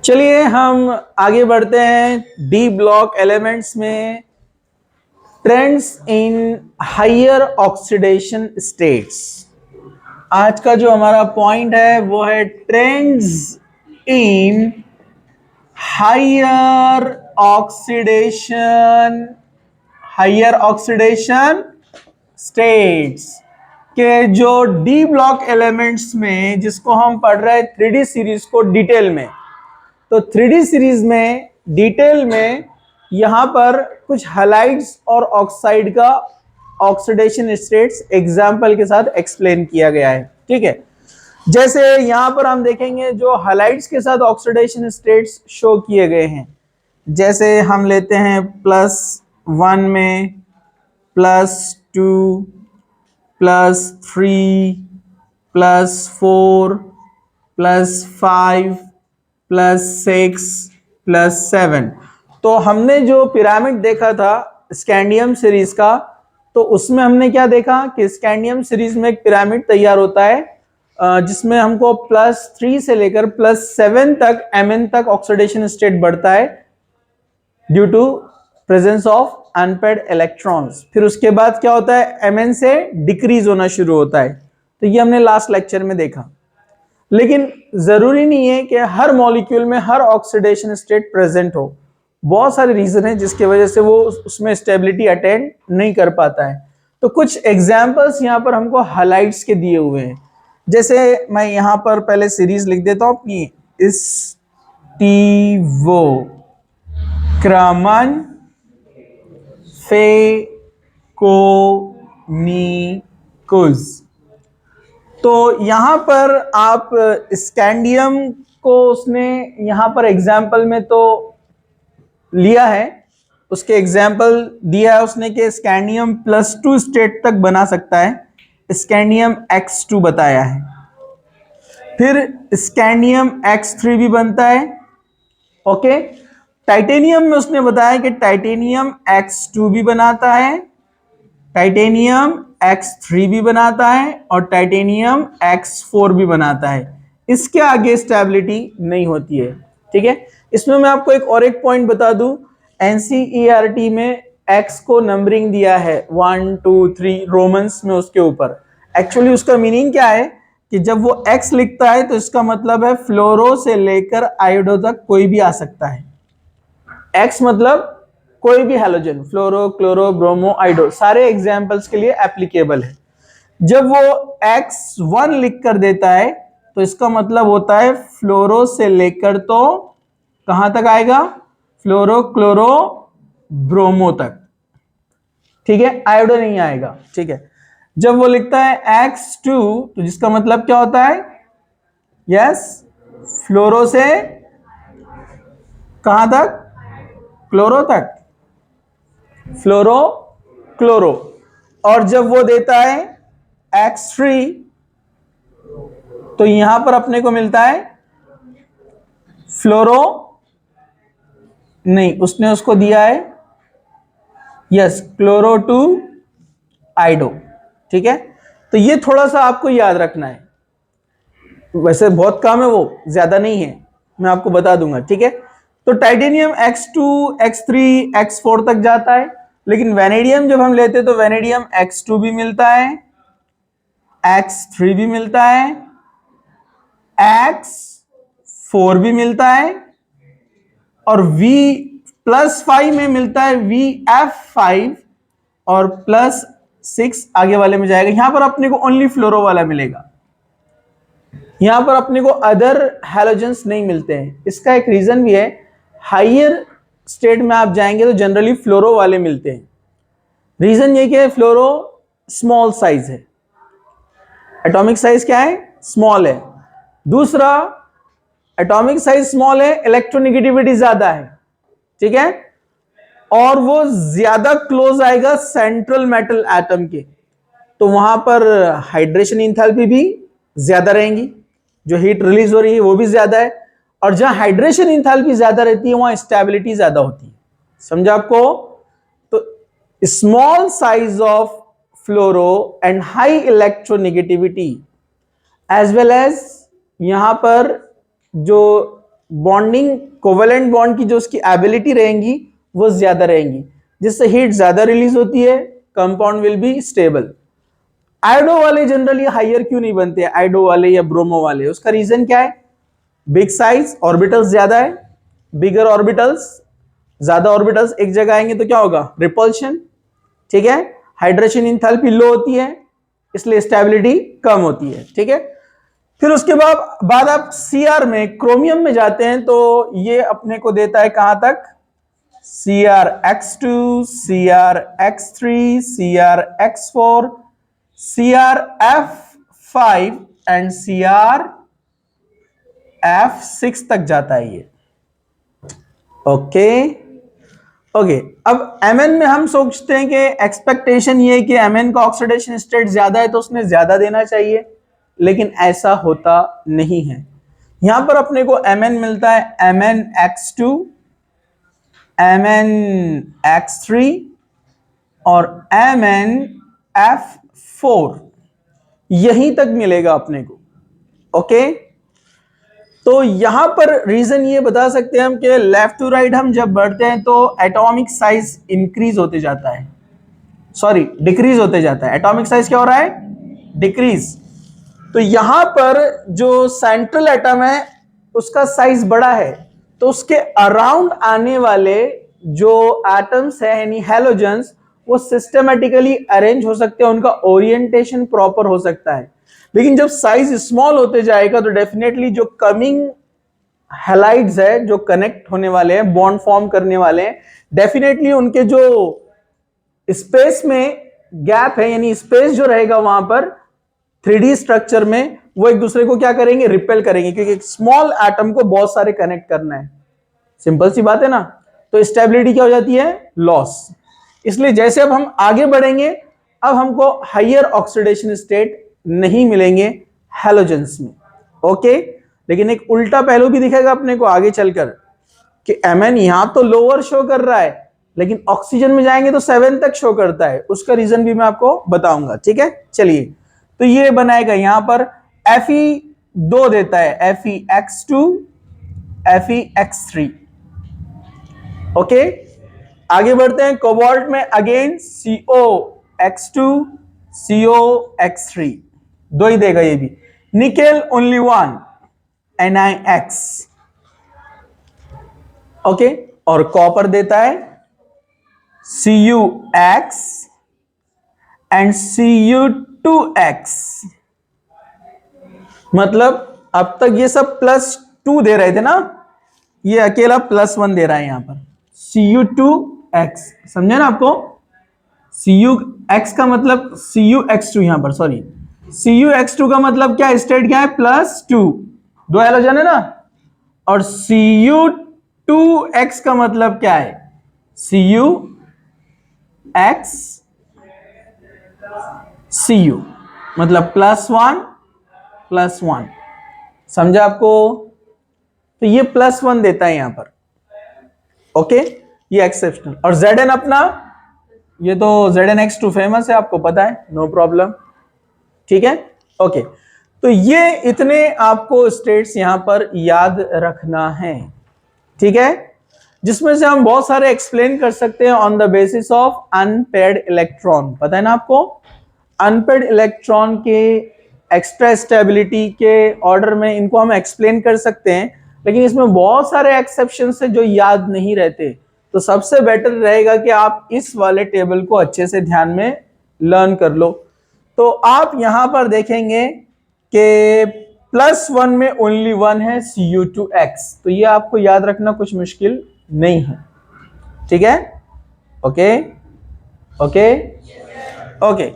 चलिए हम आगे बढ़ते हैं डी ब्लॉक एलिमेंट्स में। Trends in higher oxidation states. आज का जो हमारा पॉइंट है वो है trends in higher oxidation states के जो डी ब्लॉक एलिमेंट्स में, जिसको हम पढ़ रहे हैं 3D सीरीज को डिटेल में। तो 3D सीरीज में डिटेल में यहां पर कुछ हैलाइड्स और ऑक्साइड का ऑक्सीडेशन स्टेट्स एग्जाम्पल के साथ एक्सप्लेन किया गया है। ठीक है, जैसे यहां पर हम देखेंगे जो हैलाइड्स के साथ ऑक्सीडेशन स्टेट्स शो किए गए हैं। जैसे हम लेते हैं +1 में +2 +3 +4 +5 +6 +7। तो हमने जो पिरामिड देखा था स्कैंडियम सीरीज का, तो उसमें हमने क्या देखा कि स्कैंडियम सीरीज में एक पिरामिड तैयार होता है जिसमें हमको +3 से लेकर +7 तक Mn तक ऑक्सीडेशन स्टेट बढ़ता है due to presence of unpaired electrons. फिर उसके बाद क्या होता है, Mn से डिक्रीज होना शुरू होता है। तो ये हमने लास्ट लेक्चर में देखा। लेकिन जरूरी नहीं है कि हर मॉलिक्यूल में हर ऑक्सीडेशन स्टेट प्रेजेंट हो। बहुत सारे रीजन है जिसकी वजह से वो उसमें स्टेबिलिटी अटेंड नहीं कर पाता है। तो कुछ एग्जांपल्स यहाँ पर हमको हाइलाइट्स के दिए हुए हैं। जैसे मैं यहाँ पर पहले सीरीज लिख देता हूँ अपनी, स्टीवो क्रमन फेकोनिकुस। तो यहां पर आप स्कैंडियम को उसने यहां पर एग्जाम्पल में तो लिया है, उसके एग्जाम्पल दिया है उसने कि स्कैंडियम +2 स्टेट तक बना सकता है, स्कैंडियम X2 बताया है। फिर स्कैंडियम X3 भी बनता है। ओके, टाइटेनियम में उसने बताया कि टाइटेनियम X2 भी बनाता है, टाइटेनियम X3 भी बनाता है और टाइटेनियम X4 भी बनाता है। इसके आगे स्टेबिलिटी नहीं होती है। ठीक है, इसमें मैं आपको एक पॉइंट बता दूं, NCERT में X को नंबरिंग दिया है 1 2 3 रोमन्स में उसके ऊपर। एक्चुअली उसका मीनिंग क्या है कि जब वो X लिखता है तो इसका मतलब है फ्लोरो से लेकर आयोडो तक कोई भी आ सकता है। X मतलब कोई भी हैलोजन, फ्लोरो, क्लोरो, ब्रोमो, आइडो, सारे एग्जाम्पल्स के लिए एप्लीकेबल है। जब वो X1 लिख कर देता है तो इसका मतलब होता है फ्लोरो से लेकर तो कहां तक आएगा, फ्लोरो, क्लोरो, ब्रोमो तक। ठीक है, आयोडो नहीं आएगा। ठीक है, जब वो लिखता है X2 तो जिसका मतलब क्या होता है, यस, फ्लोरो से कहां तक, क्लोरो तक, फ्लोरो, क्लोरो। और जब वो देता है X3 तो यहां पर अपने को मिलता है फ्लोरो, नहीं, उसने उसको दिया है यस, क्लोरो टू आइडो। ठीक है, तो ये थोड़ा सा आपको याद रखना है। वैसे बहुत कम है, वो ज्यादा नहीं है, मैं आपको बता दूंगा। ठीक है, तो टाइटेनियम X2 X3 X4 तक जाता है, लेकिन वेनेडियम जब हम लेते हैं तो वेनेडियम X2 भी मिलता है, X3 भी मिलता है, X4 भी मिलता है और V+5 में मिलता है VF5 और +6 आगे वाले में जाएगा। यहां पर अपने को ओनली फ्लोरो वाला मिलेगा, यहां पर अपने को अदर हैलोजेंस नहीं मिलते हैं। इसका एक रीजन भी है, हायर स्टेट में आप जाएंगे तो जनरली फ्लोरो वाले मिलते हैं। रीजन ये कि फ्लोरो स्मॉल साइज है, एटॉमिक साइज क्या है, स्मॉल है। दूसरा, एटॉमिक साइज स्मॉल है, इलेक्ट्रोनेगेटिविटी ज्यादा है। ठीक है, और वो ज्यादा क्लोज आएगा सेंट्रल मेटल एटम के, तो वहां पर हाइड्रेशन इंथैल्पी भी ज्यादा रहेंगी, जो हीट रिलीज हो रही है वो भी ज्यादा है। और जहां हाइड्रेशन इंथैल्पी ज्यादा रहती है वहां स्टेबिलिटी ज्यादा होती है। समझा आपको? तो small size of fluoro and high electronegativity as well as यहां पर जो बॉन्डिंग कोवेलेंट बॉन्ड की जो उसकी एबिलिटी रहेंगी वो ज्यादा रहेंगी, जिससे हीट ज्यादा रिलीज होती है, compound will be stable. Iodo वाले जनरली हाइयर क्यों नहीं बनते, आयोडो वाले या ब्रोमो वाले? उसका रीजन क्या है? बिग साइज, ऑर्बिटल्स ज्यादा है, बिगर ऑर्बिटल्स, ज्यादा ऑर्बिटल्स एक जगह आएंगे तो क्या होगा? रिपल्शन, ठीक है। हाइड्रेशन इंथैल्पी लो होती है, इसलिए स्टेबिलिटी कम होती है, ठीक है। फिर उसके बाद आप सीआर में, क्रोमियम में जाते हैं तो ये अपने को देता है कहां तक? CrX2, CrX3, CrX4, CrF5 and CrF6 तक जाता है ये। ओके ओके, अब Mn में हम सोचते हैं कि एक्सपेक्टेशन ये है कि Mn का ऑक्सीडेशन स्टेट ज्यादा है तो उसने ज्यादा देना चाहिए, लेकिन ऐसा होता नहीं है। यहां पर अपने को Mn मिलता है MnX2, MnX3 और MnF4, यहीं तक मिलेगा अपने को। ओके, तो यहां पर रीजन ये बता सकते हैं हम कि लेफ्ट टू राइट हम जब बढ़ते हैं तो एटॉमिक साइज इंक्रीज होते जाता है, सॉरी डिक्रीज होते जाता है। एटॉमिक साइज क्या हो रहा है? डिक्रीज। तो यहां पर जो सेंट्रल एटम है उसका साइज बड़ा है, तो उसके अराउंड आने वाले जो एटम्स है यानी हैलोजेंस, वो सिस्टमेटिकली अरेंज हो सकते हैं, उनका ओरिएंटेशन प्रॉपर हो सकता है। लेकिन जब साइज स्मॉल होते जाएगा तो डेफिनेटली जो कमिंग हैलाइड्स है, जो कनेक्ट होने वाले हैं, बॉन्ड फॉर्म करने वाले हैं, डेफिनेटली उनके जो स्पेस में गैप है यानी स्पेस जो रहेगा वहां पर 3D स्ट्रक्चर में, वो एक दूसरे को क्या करेंगे? रिपेल करेंगे, क्योंकि स्मॉल एटम को बहुत सारे कनेक्ट करना है। सिंपल सी बात है ना। तो स्टेबिलिटी क्या हो जाती है? लॉस। इसलिए जैसे अब हम आगे बढ़ेंगे, अब हमको हाइयर ऑक्सीडेशन स्टेट नहीं मिलेंगे हैलोजेंस में। ओके, लेकिन एक उल्टा पहलू भी दिखेगा अपने को आगे चलकर कि Mn यहां तो लोअर शो कर रहा है, लेकिन ऑक्सीजन में जाएंगे तो 7 तक शो करता है। उसका रीजन भी मैं आपको बताऊंगा, ठीक है। चलिए, तो ये बनाएगा यहां पर Fe2 देता है, FeX2, FeX3। ओके, आगे बढ़ते हैं। कोबाल्ट में अगेन COX2, COX3, दो ही देगा ये भी। Nickel only one, NiX। Okay, और कॉपर देता है CuX एंड Cu2X। मतलब अब तक ये सब +2 दे रहे थे ना, ये अकेला +1 दे रहा है यहां पर, Cu2X। समझे ना आपको? Cux का मतलब Cux2 यहां पर, सॉरी, Cux2 का मतलब क्या? स्टेट क्या है? +2, दो हैलोजन है ना। और Cu2X का मतलब क्या है? Cux Cu, मतलब +1 समझा आपको? तो ये +1 देता है यहां पर। ओके, ये एक्सेप्शनल। और Zn अपना, ये तो ZnX2 फेमस है, आपको पता है, नो प्रॉब्लम, ठीक है। ओके, तो ये इतने आपको स्टेट्स यहां पर याद रखना है, ठीक है, जिसमें से हम बहुत सारे एक्सप्लेन कर सकते हैं on the basis of unpaired electron. पता है ना आपको? अनपेयर्ड इलेक्ट्रॉन के एक्स्ट्रा स्टेबिलिटी के ऑर्डर में इनको हम एक्सप्लेन कर सकते हैं, लेकिन इसमें बहुत सारे एक्सेप्शंस है जो याद नहीं रहते। तो सबसे बेटर रहेगा कि आप इस वाले टेबल को अच्छे से ध्यान में लर्न कर लो। तो आप यहां पर देखेंगे कि +1 में ओनली 1 है, Cu2X। तो ये आपको याद रखना कुछ मुश्किल नहीं है, ठीक है। ओके ओके ओके,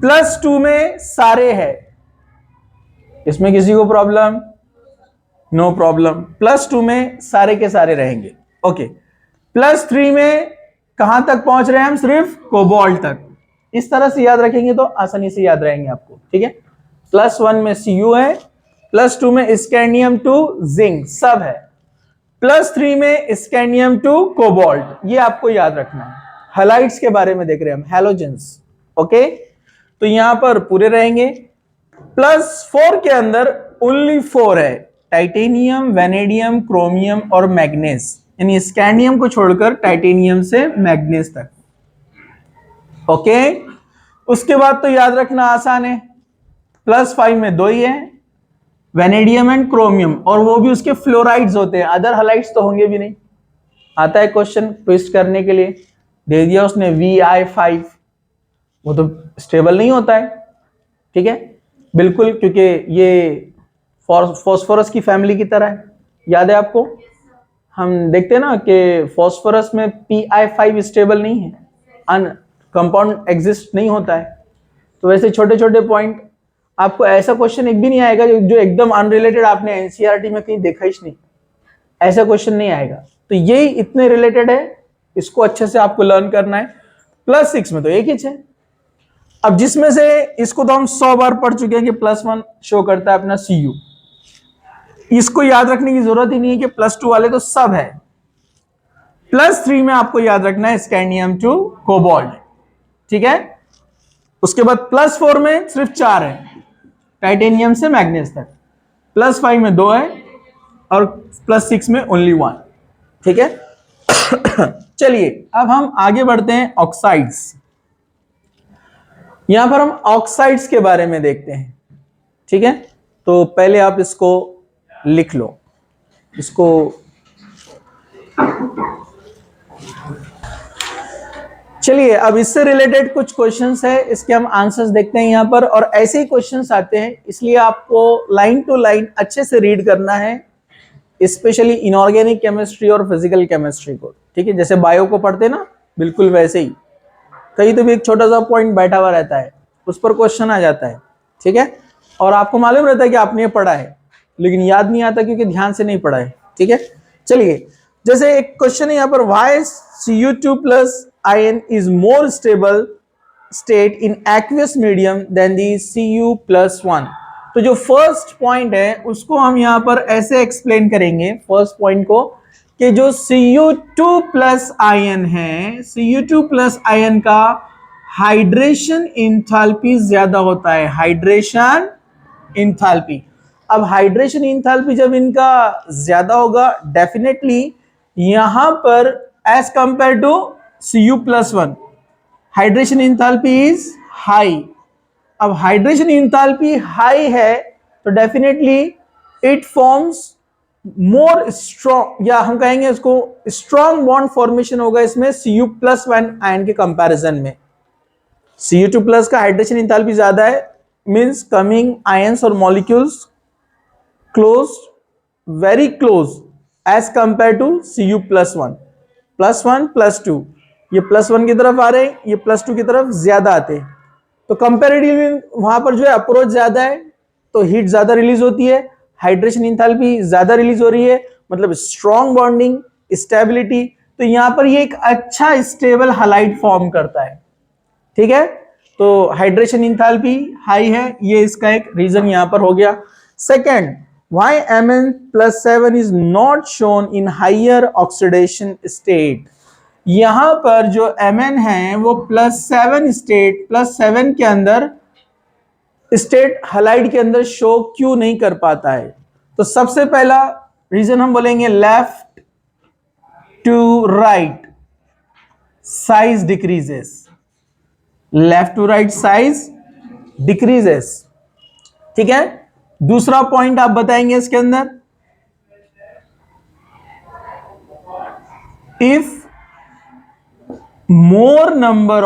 +2 में सारे है, इसमें किसी को प्रॉब्लम? No problem. +2 में सारे के सारे रहेंगे। ओके, +3 में कहां तक पहुंच रहे हैं हम? सिर्फ कोबाल्ट तक। इस तरह से याद रखेंगे तो आसानी से याद रहेंगे आपको, ठीक है। +1 में Cu है, +2 में स्कैंडियम टू जिंक सब है, +3 में स्कैंडियम टू कोबाल्ट, ये आपको याद रखना है। हैलाइड्स के बारे में देख रहे हैं हम, हैलोजेंस। ओके, तो यहां पर पूरे रहेंगे। +4 के अंदर ओनली 4 है, टाइटेनियम, वेनेडियम, क्रोमियम और मैग्नीज, यानी स्कैंडियम को छोड़कर टाइटेनियम से मैग्नीज तक। ओके, उसके बाद तो याद रखना आसान है, +5 में 2 ही है, वेनेडियम एंड क्रोमियम, और वो भी उसके फ्लोराइड्स होते हैं, अदर हलाइड्स तो होंगे भी नहीं। आता है क्वेश्चन ट्विस्ट करने के लिए, दे दिया उसने Vi5, वो तो स्टेबल नहीं होता है, ठीक है, बिल्कुल, क्योंकि ये फॉस्फोरस की फैमिली की तरह है। याद है आपको, हम देखते हैं ना कि फॉस्फोरस में Pi5 स्टेबल नहीं है, कंपाउंड एग्जिस्ट नहीं होता है। तो वैसे छोटे छोटे पॉइंट, आपको ऐसा क्वेश्चन एक भी नहीं आएगा जो एकदम अनरिलेटेड आपने एनसीईआरटी में कहीं देखा ही नहीं, ऐसा क्वेश्चन नहीं आएगा। तो ये इतने रिलेटेड है, इसको अच्छे से आपको लर्न करना है। +6 में तो एक ही है। अब जिसमें से इसको तो हम 100 बार पढ़ चुके हैं कि +1 शो करता है अपना Cu, इसको याद रखने की जरूरत ही नहीं है कि +2 वाले तो सब है। +3 में आपको याद रखना है स्कैंडियम टू कोबाल्ट, ठीक है। उसके बाद +4 में सिर्फ 4 है, टाइटेनियम से मैग्नीज तक। +5 में 2 है और +6 में ओनली 1, ठीक है। चलिए अब हम आगे बढ़ते हैं ऑक्साइड्स। यहां पर हम ऑक्साइड्स के बारे में देखते हैं, ठीक है। तो पहले आप इसको लिख लो, इसको चलिए अब इससे रिलेटेड कुछ क्वेश्चंस है, इसके हम आंसर्स देखते हैं यहां पर, और ऐसे ही क्वेश्चंस आते हैं, इसलिए आपको लाइन टू लाइन अच्छे से रीड करना है, स्पेशली इनऑर्गेनिक केमिस्ट्री और फिजिकल केमिस्ट्री को, ठीक है। जैसे बायो को पढ़ते ना, बिल्कुल वैसे ही, कहीं तो भी एक छोटा सा पॉइंट बैठा हुआ रहता है, उस पर क्वेश्चन आ जाता है, ठीक है। और आपको मालूम रहता है कि आपने ये पढ़ा है, लेकिन याद नहीं आता क्योंकि ध्यान से नहीं पढ़ा है, ठीक है। चलिए, जैसे एक क्वेश्चन है यहाँ पर, Y Cu2+ ion is more stable state in aqueous medium than the Cu+1। तो जो फर्स्ट पॉइंट है उसको हम यहाँ पर ऐसे एक्सप्लेन करेंगे, फर्स्ट पॉइंट को, कि जो Cu2+ आयन है, Cu2+ आयन का हाइड्रेशन इंथैल्पी ज्यादा होता है, हाइड्रेशन इंथैल्पी। अब हाइड्रेशन इंथैल्पी जब इनका ज्यादा होगा, डेफिनेटली यहां पर as compare to Cu+1 hydration enthalpy is high. अब हाइड्रेशन इंथैल्पी हाई है तो definitely it forms more strong, या हम कहेंगे इसको स्ट्रॉन्ग बॉन्ड फॉर्मेशन होगा इसमें Cu+1 आयन के कंपैरिजन में। Cu2+ का हाइड्रेशन इंथैल्पी ज्यादा है, मींस कमिंग आयंस और molecules close, very close as compare to Cu+1। +1 +2, ये +1 की तरफ आ रहे हैं, ये +2 की तरफ ज्यादा आते हैं, तो कंपेरेटिवली वहां पर जो है अप्रोच ज्यादा है, तो हीट ज्यादा रिलीज होती है, हाइड्रेशन इंथैल्पी ज्यादा रिलीज हो रही है, मतलब स्ट्रॉन्ग बॉन्डिंग, स्टेबिलिटी। तो यहां पर ये एक अच्छा स्टेबल हैलाइड फॉर्म करता है, ठीक है। तो हाइड्रेशन इंथैल्पी हाई है, ये इसका एक रीजन यहां पर हो गया। Second, why Mn+7 is not shown in higher oxidation state। यहां पर जो Mn है वो +7 स्टेट, +7 के अंदर स्टेट हैलाइड के अंदर शो क्यों नहीं कर पाता है। तो सबसे पहला रीजन हम बोलेंगे left to right size decreases, left to right size decreases, ठीक है। दूसरा पॉइंट आप बताएंगे इसके अंदर, if more number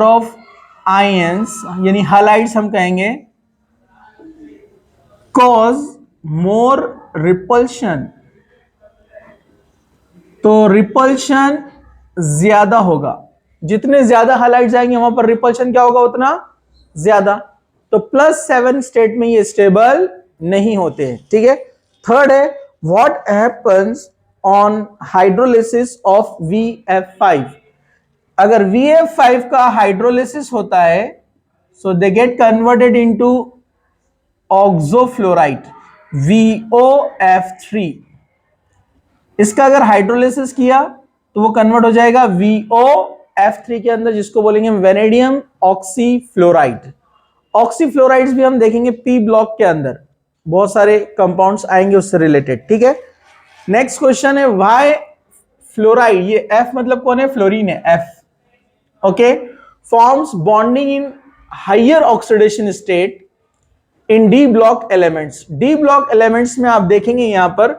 of ions, यानी हैलाइड्स हम कहेंगे, कॉज मोर रिपल्शन, तो रिपल्शन ज्यादा होगा, जितने ज्यादा हैलाइड्स आएंगे वहां पर रिपल्शन क्या होगा, उतना ज्यादा। तो +7 स्टेट में ये स्टेबल नहीं होते हैं, ठीक है। थर्ड है, what happens on hydrolysis of VF5। अगर VF5 का हाइड्रोलिसिस होता है, so they get converted into oxofluoride VOF3। इसका अगर हाइड्रोलिसिस किया तो वो कन्वर्ट हो जाएगा VO F3 के अंदर जिसको बोलेंगे वेनेडियम ऑक्सीफ्लोराइड। ऑक्सीफ्लोराइड्स भी हम देखेंगे पी ब्लॉक के अंदर, बहुत सारे कंपाउंड्स आएंगे उससे रिलेटेड, ठीक है। Next question is why fluoride, ये F मतलब कौन है, फ्लोरीन है F, okay, forms bonding in higher oxidation state in D block elements. D block elements में आप देखेंगे यहां पर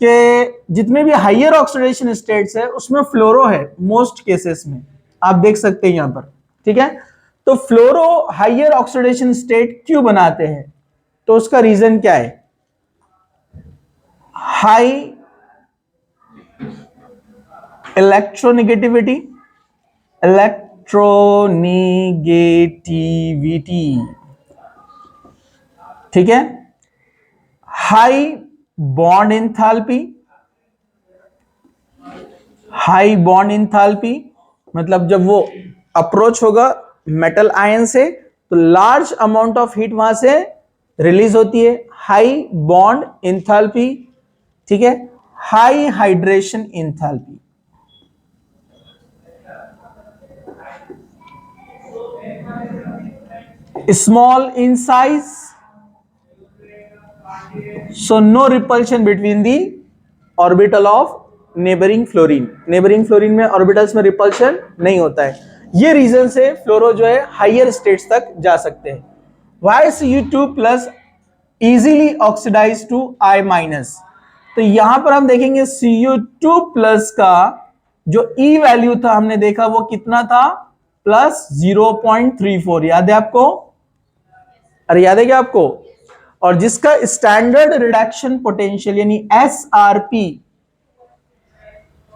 कि जितने भी हायर ऑक्सीडेशन स्टेट्स है उसमें फ्लोरो है मोस्ट केसेस में, आप देख सकते हैं यहां पर, ठीक है। तो फ्लोरो हायर ऑक्सीडेशन स्टेट क्यों बनाते हैं, तो उसका रीजन क्या है, हाई इलेक्ट्रोनेगेटिविटी, ठीक है, high bond enthalpy, high bond enthalpy मतलब जब वो अप्रोच होगा मेटल आयन से तो लार्ज अमाउंट ऑफ हीट वहां से रिलीज होती है, हाई बॉन्ड एंथैल्पी, ठीक है, high hydration enthalpy. Small in size, so no repulsion between the orbital of neighboring fluorine, neighboring fluorine में orbitals में repulsion नहीं होता है, ये रीजन से फ्लोरो जो है हायर स्टेट्स तक जा सकते हैं। Why Cu2 plus easily oxidized to I minus, तो यहां पर हम देखेंगे Cu2 प्लस का जो E वैल्यू था हमने देखा वो कितना था, प्लस 0.34, याद है आपको, अरे याद है क्या आपको, और जिसका स्टैंडर्ड रिडक्शन पोटेंशियल यानी SRP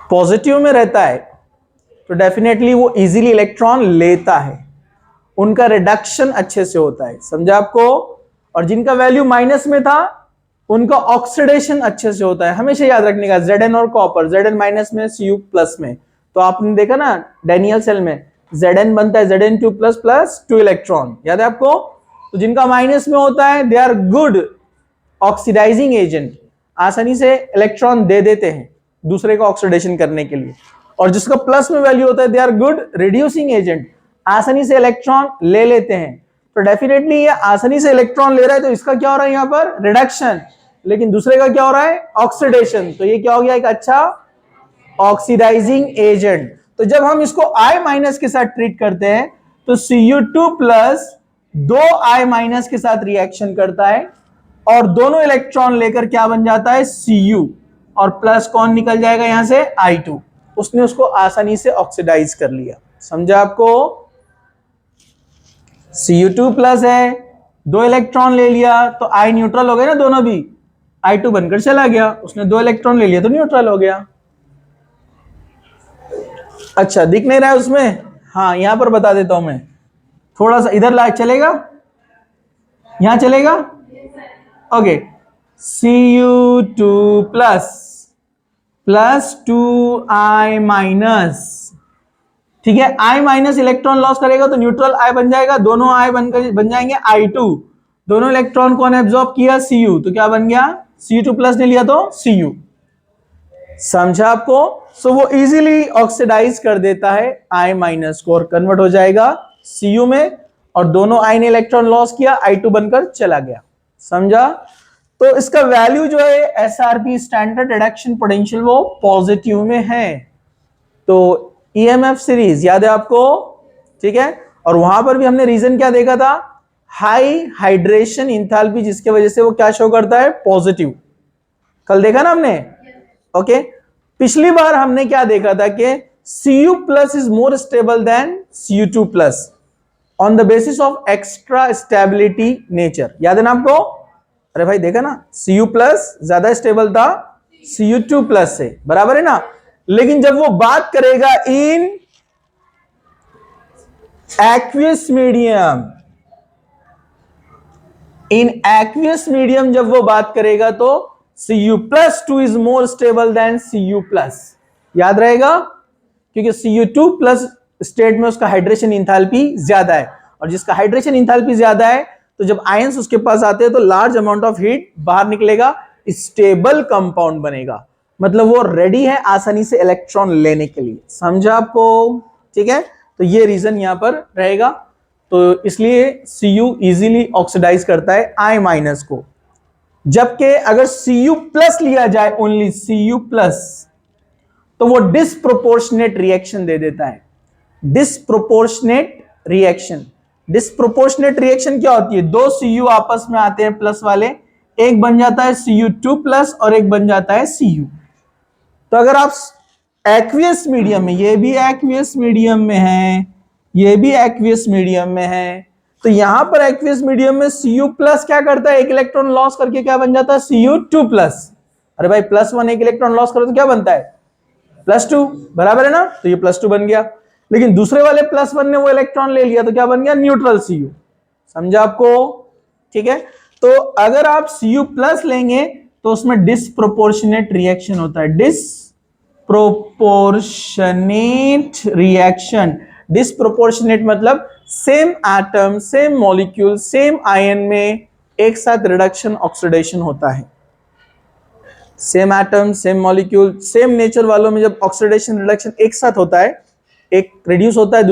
पॉजिटिव में रहता है तो डेफिनेटली वो इजीली इलेक्ट्रॉन लेता है, उनका रिडक्शन अच्छे से होता है, समझा आपको। और जिनका वैल्यू माइनस में था उनका ऑक्सीडेशन अच्छे से होता है, हमेशा याद रखने का, Zn और कॉपर, Zn माइनस में Cu प्लस में, तो आपने देखा ना डैनियल सेल में Zn बनता है Zn2 प्लस प्लस 2 इलेक्ट्रॉन, याद है आपको। तो जिनका माइनस में होता है they are good oxidising agent, आसानी से इलेक्ट्रॉन दे देते हैं दूसरे का ऑक्सीडेशन करने के लिए, और जिसका प्लस में वैल्यू होता है they are good reducing agent, आसानी से इलेक्ट्रॉन ले लेते हैं। तो डेफिनेटली ये आसानी से इलेक्ट्रॉन ले रहा है तो इसका क्या हो रहा है यहां पर, रिडक्शन, लेकिन दूसरे का क्या हो रहा है, ऑक्सीडेशन, तो ये क्या हो गया, एक अच्छा ऑक्सीडाइजिंग एजेंट। तो जब हम इसको I माइनस के साथ ट्रीट करते हैं तो Cu2 प्लस 2I माइनस के साथ रिएक्शन करता है और दोनों इलेक्ट्रॉन लेकर क्या बन जाता है, Cu, और प्लस कौन निकल जाएगा यहां से, I2, उसने उसको आसानी से ऑक्सीडाइज कर लिया, समझा आपको। Cu2 प्लस है, 2 इलेक्ट्रॉन ले लिया तो I न्यूट्रल हो गए ना दोनों भी, I2 बनकर चला गया, उसने 2 इलेक्ट्रॉन ले लिया तो न्यूट्रल हो गया। अच्छा दिख नहीं रहा है उसमें, हाँ यहां पर बता देता हूं मैं, थोड़ा सा इधर ला, चलेगा, यहां चलेगा, okay. Cu2 plus plus 2I minus, ठीक है, I माइनस इलेक्ट्रॉन लॉस करेगा तो न्यूट्रल I बन जाएगा, दोनों I बनकर बन जाएंगे I2, दोनों इलेक्ट्रॉन कौन एब्जॉर्ब किया, Cu, तो क्या बन गया, Cu2 प्लस ने लिया तो Cu, समझा आपको। सो वो इजीली ऑक्सीडाइज कर देता है I माइनस को और कन्वर्ट हो जाएगा Cu में, और दोनों I ने इलेक्ट्रॉन लॉस किया, I2 बनकर चला गया, समझा। तो इसका वैल्यू जो है SRP स्टैंडर्ड रिडक्शन पोटेंशियल वो पॉजिटिव में है, तो EMF सीरीज याद है आपको, ठीक है। और वहां पर भी हमने रीजन क्या देखा था, हाई हाइड्रेशन इंथैल्पी, जिसके वजह से वो क्या शो करता है, पॉजिटिव, कल देखा ना हमने, ओके। पिछली बार हमने क्या देखा था कि Cu plus is more stable then Cu2 plus on the basis of extra stability nature, याद है ना आपको, अरे भाई देखा ना, Cu प्लस ज्यादा स्टेबल था Cu2 प्लस से, बराबर है ना। लेकिन जब वो बात करेगा इन एक्वियस मीडियम, इन एक्वियस मीडियम जब वो बात करेगा तो Cu plus 2 is more stable then Cu plus, याद रहेगा, क्योंकि Cu2 प्लस स्टेट में उसका हाइड्रेशन इंथैल्पी ज्यादा है, और जिसका हाइड्रेशन इंथैल्पी ज्यादा है तो जब आयंस उसके पास आते हैं तो लार्ज अमाउंट ऑफ हीट बाहर निकलेगा, स्टेबल कंपाउंड बनेगा, मतलब वो रेडी है आसानी से इलेक्ट्रॉन लेने के लिए, समझा आपको, ठीक है, तो ये रीजन यहां पर रहेगा। तो इसलिए Cu इजीली ऑक्सीडाइज करता है I माइनस को, जबकि अगर Cu प्लस लिया जाए, ओनली Cu प्लस, तो वो डिसप्रोपोर्शनेट रिएक्शन दे देता है। डिसप्रोपोर्शनेट रिएक्शन, डिसप्रोपोर्शनेट रिएक्शन क्या होती है? दो Cu आपस में आते हैं प्लस वाले, एक बन जाता है Cu2 प्लस और एक बन जाता है Cu। तो अगर आप एक्वियस मीडियम में, ये भी एक्वियस मीडियम में है, ये भी एक्वियस मीडियम में है, तो यहां पर एक्वियस मीडियम में Cu प्लस क्या करता है? एक इलेक्ट्रॉन लॉस करके क्या बन जाता है? Cu2 plus. अरे भाई +1 एक इलेक्ट्रॉन लॉस करो तो क्या बनता है? +2, बराबर है ना? तो ये +2 बन गया। लेकिन दूसरे वाले +1 ने वो इलेक्ट्रॉन ले लिया तो क्या बन गया? Neutral Cu। समझा आपको? ठीक है, तो अगर आप Cu प्लस लेंगे तो उसमें डिसप्रोपोर्शनेट रिएक्शन होता है। डिसप्रोपोर्शनेट रिएक्शन, डिसप्रोपोर्शनेट मतलब same atom, same molecule, same ion में एक साथ रिडक्शन ऑक्सीडेशन होता है। Same atom, same molecule, same nature वालों में जब ऑक्सीडेशन रिडक्शन एक साथ होता है, एक रिड्यूस होता है,